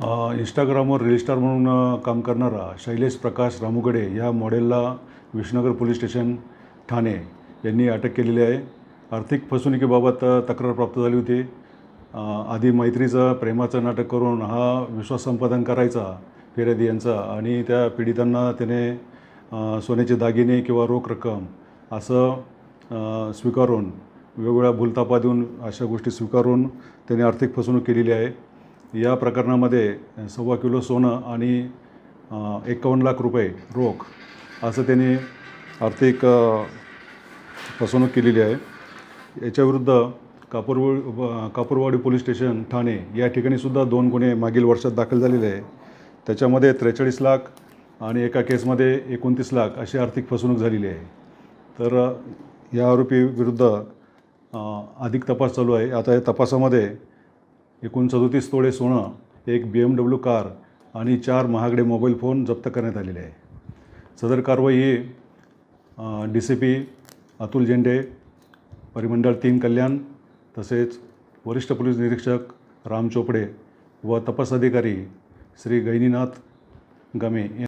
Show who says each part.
Speaker 1: इंस्टाग्रामवर reel star म्हणून काम करणारा शैलेश प्रकाश रामुगडे या मॉडेलला विष्णुनगर पोलीस स्टेशन ठाणे यांनी अटक केलेली आहे. आर्थिक फसवणुकीबाबत तक्रार प्राप्त झाली होती. आधी मैत्रीचं प्रेमाचं नाटक करून हा विश्वास संपादन करायचा फिर्यादी यांचा आणि त्या पीडितांना त्याने सोन्याचे दागिने किंवा रोख रक्कम असं स्वीकारून वेगवेगळ्या भूलथापा देऊन अशा गोष्टी स्वीकारून त्याने आर्थिक फसवणूक केलेली आहे. या प्रकरणामध्ये 1.25 किलो सोनं आणि 51 लाख रुपये रोख असं त्यांनी आर्थिक फसवणूक केलेली आहे. याच्याविरुद्ध कापूरवाडी पोलीस स्टेशन ठाणे या ठिकाणीसुद्धा 2 गुन्हे मागील वर्षात दाखल झालेले आहे. त्याच्यामध्ये 43 लाख आणि एका केसमध्ये 29 लाख अशी आर्थिक फसवणूक झालेली आहे. तर या आरोपी विरुद्ध अधिक तपास चालू आहे. आता या तपासामध्ये एकूण 37 तोळे सोनं, एक BMW कार आणि 4 महागडे मोबाईल फोन जप्त करण्यात आलेले आहे. सदर कारवाई ही DCP अतुल झेंडे, परिमंडळ 3 कल्याण, तसेच वरिष्ठ पोलीस निरीक्षक राम चोपडे व तपास अधिकारी श्री गैनीनाथ गमे